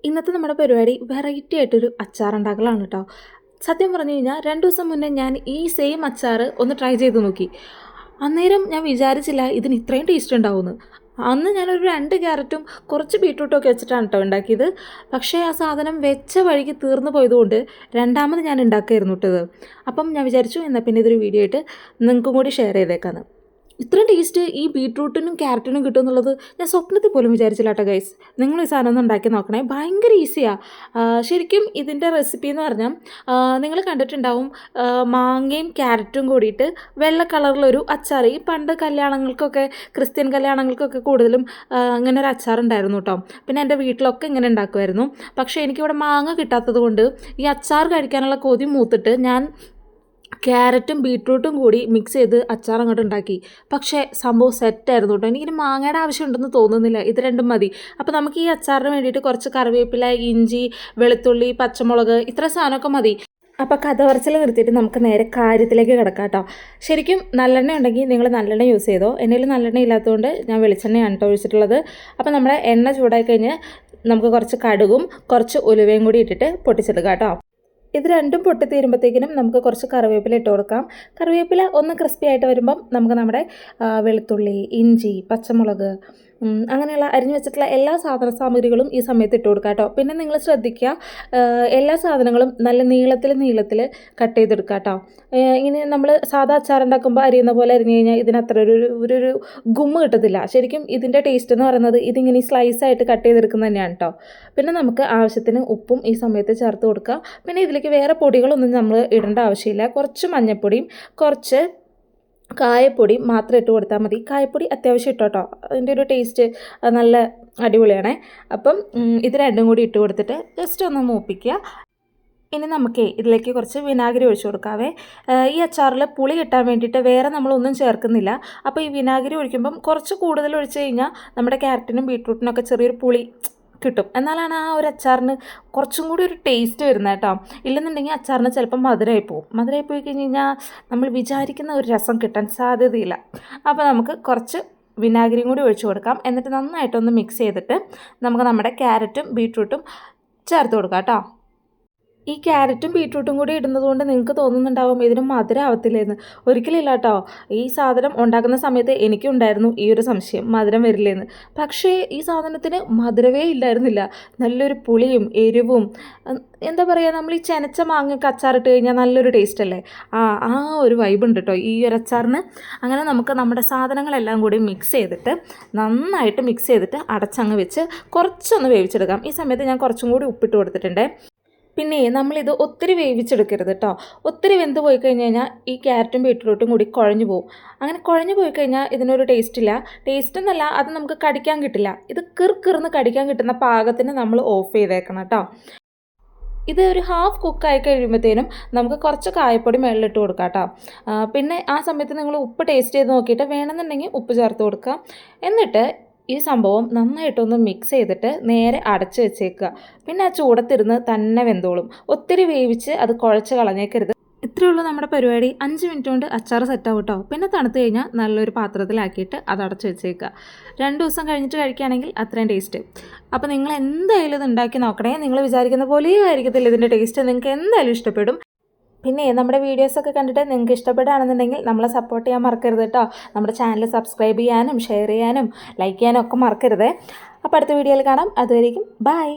ഇന്നത്തെ നമ്മുടെ പരിപാടി വെറൈറ്റി ആയിട്ടൊരു അച്ചാർ ഉണ്ടാക്കലാണ് കേട്ടോ. സത്യം പറഞ്ഞു കഴിഞ്ഞാൽ 2 ദിവസം മുന്നേ ഞാൻ ഈ സെയിം അച്ചാർ ഒന്ന് ട്രൈ ചെയ്ത് നോക്കി. അന്നേരം ഞാൻ വിചാരിച്ചില്ല ഇതിന് ഇത്രയും ടേസ്റ്റ് ഉണ്ടാവുമെന്ന്. അന്ന് ഞാനൊരു 2 ക്യാരറ്റും കുറച്ച് ബീട്രൂട്ടും ഒക്കെ വെച്ചിട്ടാണ് കേട്ടോ ഉണ്ടാക്കിയത്. പക്ഷേ ആ സാധനം വെച്ച വഴിക്ക് തീർന്നു പോയതുകൊണ്ട് രണ്ടാമത് ഞാൻ ഉണ്ടാക്കുകയായിരുന്നു കേട്ടത്. അപ്പം ഞാൻ വിചാരിച്ചു എന്നാൽ പിന്നെ ഇതൊരു വീഡിയോ ആയിട്ട് നിങ്ങൾക്കും കൂടി ഷെയർ ചെയ്തേക്കാന്ന്. ഇത്രയും ടേസ്റ്റ് ഈ ബീട്രൂട്ടിനും ക്യാരറ്റിനും കിട്ടും എന്നുള്ളത് ഞാൻ സ്വപ്നത്തിൽ പോലും വിചാരിച്ചില്ല കേട്ടോ ഗൈസ്. നിങ്ങൾ ഈ സാധനം ഒന്ന് ഉണ്ടാക്കി നോക്കണേ, ഭയങ്കര ഈസിയാണ്. ശരിക്കും ഇതിൻ്റെ റെസിപ്പി എന്ന് പറഞ്ഞാൽ നിങ്ങൾ കണ്ടിട്ടുണ്ടാവും, മാങ്ങയും ക്യാരറ്റും കൂടിയിട്ട് വെള്ള കളറിലൊരു അച്ചാർ. ഈ പണ്ട് കല്യാണങ്ങൾക്കൊക്കെ, ക്രിസ്ത്യൻ കല്യാണങ്ങൾക്കൊക്കെ കൂടുതലും ഇങ്ങനെ ഒരു അച്ചാർ ഉണ്ടായിരുന്നു കേട്ടോ. പിന്നെ എൻ്റെ വീട്ടിലൊക്കെ ഇങ്ങനെ ഉണ്ടാക്കുമായിരുന്നു. പക്ഷേ എനിക്കിവിടെ മാങ്ങ കിട്ടാത്തത് കൊണ്ട് ഈ അച്ചാർ കഴിക്കാനുള്ള കൊതി മൂത്തിട്ട് ഞാൻ ക്യാരറ്റും ബീട്രൂട്ടും കൂടി മിക്സ് ചെയ്ത് അച്ചാർ അങ്ങോട്ട് ഉണ്ടാക്കി. പക്ഷേ സംഭവം സെറ്റായിരുന്നു കേട്ടോ. എനിക്കിനി മാങ്ങയുടെ ആവശ്യമുണ്ടെന്ന് തോന്നുന്നില്ല, ഇത് രണ്ടും മതി. അപ്പോൾ നമുക്ക് ഈ അച്ചാറിന് വേണ്ടിയിട്ട് കുറച്ച് കറിവേപ്പില, ഇഞ്ചി, വെളുത്തുള്ളി, പച്ചമുളക്, ഇത്ര സാധനമൊക്കെ മതി. അപ്പോൾ കഥ പറച്ചിൽ നിർത്തിയിട്ട് നമുക്ക് നേരെ കാര്യത്തിലേക്ക് കിടക്കാം കേട്ടോ. ശരിക്കും നല്ലെണ്ണ ഉണ്ടെങ്കിൽ നിങ്ങൾ നല്ലെണ്ണ യൂസ് ചെയ്തോ. എൻ്റെ നല്ലെണ്ണ ഇല്ലാത്തതുകൊണ്ട് ഞാൻ വെളിച്ചെണ്ണയാണ് കേട്ടോ ഒഴിച്ചിട്ടുള്ളത്. അപ്പോൾ നമ്മുടെ എണ്ണ ചൂടായി കഴിഞ്ഞ് നമുക്ക് കുറച്ച് കടുകും കുറച്ച് ഉലുവയും കൂടി ഇട്ടിട്ട് പൊട്ടിച്ചെടുക്കാം കേട്ടോ. ഇത് രണ്ടും പൊട്ടിത്തീരുമ്പോഴത്തേക്കിനും നമുക്ക് കുറച്ച് കറിവേപ്പില ഇട്ട് കൊടുക്കാം. കറിവേപ്പില ഒന്ന് ക്രിസ്പി ആയിട്ട് വരുമ്പം നമുക്ക് നമ്മുടെ വെളുത്തുള്ളി, ഇഞ്ചി, പച്ചമുളക്, അങ്ങനെയുള്ള അരിഞ്ഞു വെച്ചിട്ടുള്ള എല്ലാ സാമഗ്രികളും ഈ സമയത്ത് ഇട്ട് കൊടുക്കുക കേട്ടോ. പിന്നെ നിങ്ങൾ ശ്രദ്ധിക്കുക, എല്ലാ സാധനങ്ങളും നല്ല നീളത്തിൽ കട്ട് ചെയ്തെടുക്കുക കേട്ടോ. ഇങ്ങനെ നമ്മൾ സാധാ അച്ചാറുണ്ടാക്കുമ്പോൾ അരിയുന്ന പോലെ അരിഞ്ഞു കഴിഞ്ഞാൽ ഇതിനത്ര ഒരു ഗുമ്മ് കിട്ടത്തില്ല. ശരിക്കും ഇതിൻ്റെ ടേസ്റ്റ് എന്ന് പറയുന്നത് ഇതിങ്ങനെ സ്ലൈസായിട്ട് കട്ട് ചെയ്തെടുക്കുന്നത് തന്നെയാണ് കേട്ടോ. പിന്നെ നമുക്ക് ആവശ്യത്തിന് ഉപ്പും ഈ സമയത്ത് ചേർത്ത് കൊടുക്കുക. പിന്നെ ഇതിലേക്ക് വേറെ പൊടികളൊന്നും നമ്മൾ ഇടേണ്ട ആവശ്യമില്ല. കുറച്ച് മഞ്ഞൾപ്പൊടിയും കുറച്ച് കായപ്പൊടി മാത്രം ഇട്ട് കൊടുത്താൽ മതി. കായപ്പൊടി അത്യാവശ്യം ഇട്ടോ കേട്ടോ, അതിൻ്റെ ഒരു ടേസ്റ്റ് നല്ല അടിപൊളിയാണേ. അപ്പം ഇത് രണ്ടും കൂടി ഇട്ട് കൊടുത്തിട്ട് ജസ്റ്റ് ഒന്ന് മൂപ്പിക്കുക. ഇനി നമുക്ക് ഇതിലേക്ക് കുറച്ച് വിനാഗിരി ഒഴിച്ചു കൊടുക്കാവേ. ഈ അച്ചാറിൽ പുളി കിട്ടാൻ വേണ്ടിയിട്ട് വേറെ നമ്മളൊന്നും ചേർക്കുന്നില്ല. അപ്പോൾ ഈ വിനാഗിരി ഒഴിക്കുമ്പം കുറച്ച് കൂടുതൽ ഒഴിച്ച് കഴിഞ്ഞാൽ നമ്മുടെ ക്യാരറ്റിനും ബീട്രൂട്ടിനൊക്കെ ചെറിയൊരു പുളി കിട്ടും. എന്നാലാണ് ആ ഒരു അച്ചാറിന് കുറച്ചും കൂടി ഒരു ടേസ്റ്റ് വരുന്നത് കേട്ടോ. ഇല്ലെന്നുണ്ടെങ്കിൽ അച്ചാറിന് ചിലപ്പോൾ മധുരമായി പോയി കഴിഞ്ഞ് കഴിഞ്ഞാൽ നമ്മൾ വിചാരിക്കുന്ന ഒരു രസം കിട്ടാൻ സാധ്യതയില്ല. അപ്പോൾ നമുക്ക് കുറച്ച് വിനാഗിരിയും കൂടി ഒഴിച്ചു കൊടുക്കാം. എന്നിട്ട് നന്നായിട്ടൊന്ന് മിക്സ് ചെയ്തിട്ട് നമുക്ക് നമ്മുടെ ക്യാരറ്റും ബീട്രൂട്ടും ചേർത്ത് കൊടുക്കാം കേട്ടോ. ഈ ക്യാരറ്റും ബീട്രൂട്ടും കൂടി ഇടുന്നത് കൊണ്ട് നിങ്ങൾക്ക് തോന്നുന്നുണ്ടാവും ഇതിന് മധുരം ആവത്തില്ലേന്ന്. ഒരിക്കലില്ല കേട്ടോ. ഈ സാധനം ഉണ്ടാക്കുന്ന സമയത്ത് എനിക്കുണ്ടായിരുന്നു ഈ ഒരു സംശയം, മധുരം വരില്ലേന്ന്. പക്ഷേ ഈ സാധനത്തിന് മധുരമേ ഇല്ലായിരുന്നില്ല. നല്ലൊരു പുളിയും എരിവും, എന്താ പറയുക, നമ്മൾ ഈ ചെനച്ച മാങ്ങയൊക്കെ അച്ചാറിട്ട് കഴിഞ്ഞാൽ നല്ലൊരു ടേസ്റ്റ് അല്ലേ. ആ ഒരു വൈബ് ഉണ്ട് കേട്ടോ ഈ ഒരു അച്ചാറിന്. അങ്ങനെ നമുക്ക് നമ്മുടെ സാധനങ്ങളെല്ലാം കൂടി നന്നായിട്ട് മിക്സ് ചെയ്തിട്ട് അടച്ചങ്ങ് വെച്ച് കുറച്ചൊന്ന് വേവിച്ചെടുക്കാം. ഈ സമയത്ത് ഞാൻ കുറച്ചും കൂടി ഉപ്പിട്ട് കൊടുത്തിട്ടുണ്ട്. പിന്നെ നമ്മളിത് ഒത്തിരി വേവിച്ചെടുക്കരുത് കേട്ടോ. ഒത്തിരി വെന്ത് പോയി കഴിഞ്ഞ് കഴിഞ്ഞാൽ ഈ ക്യാരറ്റും ബീട്രൂട്ടും കൂടി കുഴഞ്ഞു പോകും. അങ്ങനെ കുഴഞ്ഞു പോയി കഴിഞ്ഞാൽ ഇതിനൊരു ടേസ്റ്റ് ഇല്ല. ടേസ്റ്റ് എന്നല്ല, അത് നമുക്ക് കടിക്കാൻ കിട്ടില്ല. ഇത് കിറുന്ന് കടിക്കാൻ കിട്ടുന്ന പാകത്തിന് നമ്മൾ ഓഫ് ചെയ്തേക്കണം കേട്ടോ. ഇത് ഒരു ഹാഫ് കുക്കായി കഴിയുമ്പോഴത്തേനും നമുക്ക് കുറച്ച് കായപ്പൊടി മുകളിലിട്ട് കൊടുക്കാം കേട്ടോ. പിന്നെ ആ സമയത്ത് നിങ്ങൾ ഉപ്പ് ടേസ്റ്റ് ചെയ്ത് നോക്കിയിട്ട് വേണമെന്നുണ്ടെങ്കിൽ ഉപ്പ് ചേർത്ത് കൊടുക്കുക. എന്നിട്ട് ഈ സംഭവം നന്നായിട്ടൊന്ന് മിക്സ് ചെയ്തിട്ട് നേരെ അടച്ച് വെച്ചേക്കുക. പിന്നെ ആ ചൂടത്തിരുന്ന് തന്നെ വെന്തോളും. ഒത്തിരി വേവിച്ച് അത് കുഴച്ച് കളഞ്ഞേക്കരുത്. ഇത്രയേ ഉള്ളൂ നമ്മുടെ പരിപാടി. 5 മിനിറ്റ് കൊണ്ട് അച്ചാർ സെറ്റാവും കേട്ടോ. പിന്നെ തണുത്ത് കഴിഞ്ഞാൽ നല്ലൊരു പാത്രത്തിലാക്കിയിട്ട് അത് അടച്ച് വെച്ചേക്കുക. 2 ദിവസം കഴിഞ്ഞിട്ട് കഴിക്കുകയാണെങ്കിൽ അത്രയും ടേസ്റ്റ്. അപ്പോൾ നിങ്ങൾ എന്തായാലും ഇത് ഉണ്ടാക്കി നോക്കണേ. നിങ്ങൾ വിചാരിക്കുന്ന പോലെ ആയിരിക്കത്തില്ല ഇതിൻ്റെ ടേസ്റ്റ്. നിങ്ങൾക്ക് എന്തായാലും ഇഷ്ടപ്പെടും. പിന്നെ നമ്മുടെ വീഡിയോസൊക്കെ കണ്ടിട്ട് നിങ്ങൾക്ക് ഇഷ്ടപ്പെടുകയാണെന്നുണ്ടെങ്കിൽ നമ്മളെ സപ്പോർട്ട് ചെയ്യാൻ മറക്കരുത് കേട്ടോ. നമ്മുടെ ചാനൽ സബ്സ്ക്രൈബ് ചെയ്യാനും ഷെയർ ചെയ്യാനും ലൈക്ക് ചെയ്യാനും ഒക്കെ മറക്കരുത്. അപ്പോൾ അടുത്ത വീഡിയോയിൽ കാണാം. അതുവരേക്കും ബൈ.